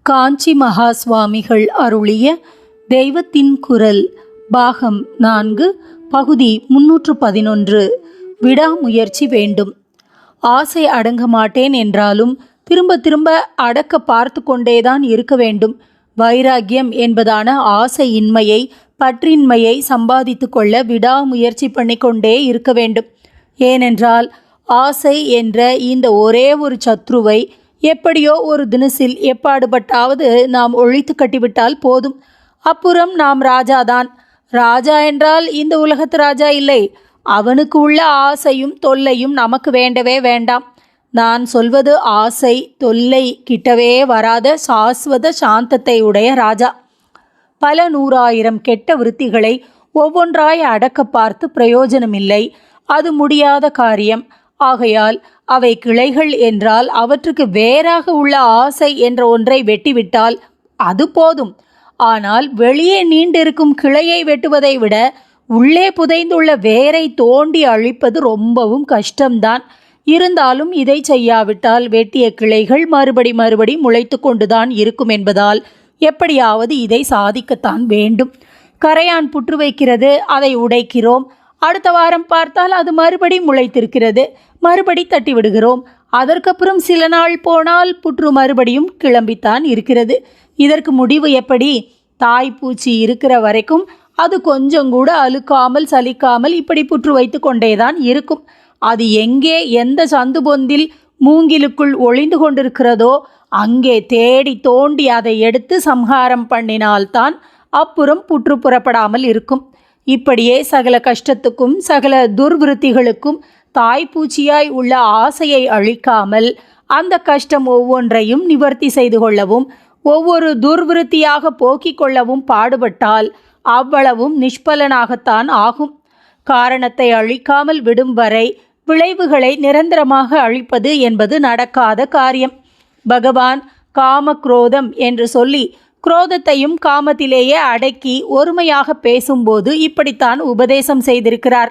காஞ்சி மகா சுவாமிகள் அருளிய தெய்வத்தின் குரல் பாகம் 4 பகுதி 311. விடாமுயற்சி வேண்டும். ஆசை அடங்க மாட்டேன் என்றாலும் திரும்ப திரும்ப அடக்க பார்த்து கொண்டேதான் இருக்க வேண்டும். வைராக்கியம் என்பதான ஆசையின்மையை பற்றின்மையை சம்பாதித்து கொள்ள விடாமுயற்சி பண்ணிக்கொண்டே இருக்க வேண்டும். ஏனென்றால் ஆசை என்ற இந்த ஒரே ஒரு சத்ருவை எப்படியோ ஒரு தினசில் எப்பாடுபட்டாவது நாம் ஒழித்து கட்டிவிட்டால் போதும். அப்புறம் நாம் ராஜாதான். ராஜா என்றால் இந்த உலகத்து ராஜா இல்லை. அவனுக்கு உள்ள ஆசையும் தொல்லையும் நமக்கு வேண்டவே வேண்டாம். நான் சொல்வது ஆசை தொல்லை கிட்டவே வராத சாஸ்வத சாந்தத்தை உடைய ராஜா. பல 100,000 கெட்ட விருத்திகளை ஒவ்வொன்றாய் அடக்க பார்த்து பிரயோஜனமில்லை. அது முடியாத காரியம். ஆகையால் அவை கிளைகள் என்றால் அவற்றுக்கு வேறாக உள்ள ஆசை என்ற ஒன்றை வெட்டிவிட்டால் அது போதும். ஆனால் வெளியே நீண்டிருக்கும் கிளையை வெட்டுவதை விட உள்ளே புதைந்துள்ள வேரை தோண்டி அழிப்பது ரொம்பவும் கஷ்டம்தான். இருந்தாலும் இதை செய்யாவிட்டால் வெட்டிய கிளைகள் மறுபடி முளைத்து கொண்டுதான் இருக்கும் என்பதால் எப்படியாவது இதை சாதிக்கத்தான் வேண்டும். கரையான் புற்று வைக்கிறது, அதை உடைக்கிறோம். அடுத்த வாரம் பார்த்தால் அது மறுபடி முளைத்திருக்கிறது, மறுபடி தட்டி விடுகிறோம். அதற்கப்புறம் சில நாள் போனால் புற்று மறுபடியும் கிளம்பித்தான் இருக்கிறது. இதற்கு முடிவு எப்படி? தாய்ப்பூச்சி இருக்கிற வரைக்கும் அது கொஞ்சம் கூட அழுக்காமல் சலிக்காமல் இப்படி புற்று வைத்து கொண்டேதான் இருக்கும். அது எங்கே எந்த சந்து பொந்தில் மூங்கிலுக்குள் ஒளிந்து கொண்டிருக்கிறதோ அங்கே தேடி தோண்டி அதை எடுத்து சம்ஹாரம் பண்ணினால்தான் அப்புறம் புற்று புறப்படாமல் இருக்கும். இப்படியே சகல கஷ்டத்துக்கும் சகல துர்விருத்திகளுக்கும் தாய்ப்பூச்சியாய் உள்ள ஆசையை அழிக்காமல் அந்த கஷ்டம் ஒவ்வொன்றையும் நிவர்த்தி செய்து கொள்ளவும் ஒவ்வொரு துர்விருத்தியாக போக்கிக் கொள்ளவும் பாடுபட்டால் அவ்வளவும் நிஷ்பலனாகத்தான் ஆகும். காரணத்தை அழிக்காமல் விடும் வரை விளைவுகளை நிரந்தரமாக அழிப்பது என்பது நடக்காத காரியம். பகவான் காம குரோதம் என்று சொல்லி குரோதத்தையும் காமத்திலேயே அடக்கி ஒருமையாக பேசும்போது இப்படித்தான் உபதேசம் செய்திருக்கிறார்.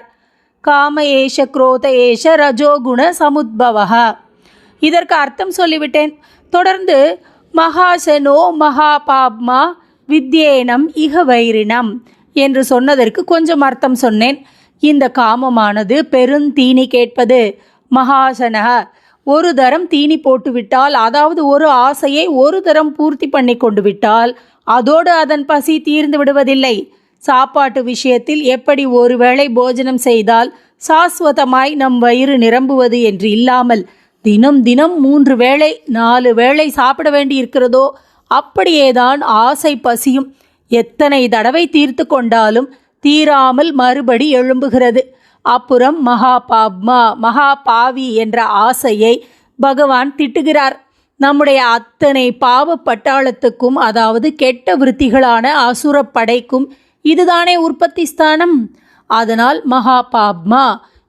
காம ஏஷ குரோத ஏஷ ரஜோகுண சமுத்பவஹ. இதற்கு அர்த்தம் சொல்லிவிட்டேன். தொடர்ந்து மகாசனோ மகாபாப்மா வித்யேனம் இக வைரினம் என்று சொன்னதற்கு கொஞ்சம் அர்த்தம் சொன்னேன். இந்த காமமானது பெருந்தீனி கேட்பது. மகாசனக ஒரு தரம் தீனி போட்டுவிட்டால், அதாவது ஒரு ஆசையை ஒரு தரம் பூர்த்தி பண்ணி கொண்டு விட்டால் அதோடு அதன் பசி தீர்ந்து விடுவதில்லை. சாப்பாட்டு விஷயத்தில் எப்படி ஒருவேளை போஜனம் செய்தால் சாஸ்வதமாய் நம் வயிறு நிரம்புவது என்று இல்லாமல் தினம் 3 வேளை 4 வேளை சாப்பிட வேண்டி இருக்கிறதோ அப்படியேதான் ஆசை பசியும். எத்தனை தடவை தீர்த்து கொண்டாலும் தீராமல் மறுபடி எழும்புகிறது. அப்புறம் மகாபாப்மா மகாபாவி என்ற ஆசையை பகவான் திட்டுகிறார். நம்முடைய அத்தனை பாவ பட்டாளத்துக்கும், அதாவது கெட்ட விருத்திகளான அசுரப்படைக்கும் இதுதானே உற்பத்தி ஸ்தானம். அதனால் மகாபாப்மா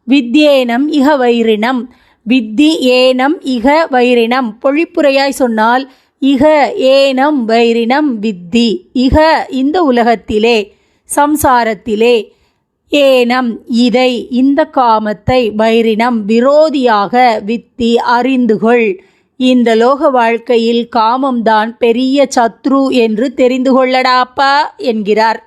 வித்யேனம் இக வைரினம். வித்தி ஏனம் இக வைரினம். பொழிப்புரையாய் சொன்னால் இக ஏனம் வைரினம் வித்தி. இக இந்த உலகத்திலே, சம்சாரத்திலே, ஏனம் இதை இந்த காமத்தை, வைரினம் விரோதியாக, வித்தி அறிந்துகொள். இந்த லோக வாழ்க்கையில் காமம்தான் பெரிய சத்ரு என்று தெரிந்து கொள்ளடாப்பா என்கிறார்.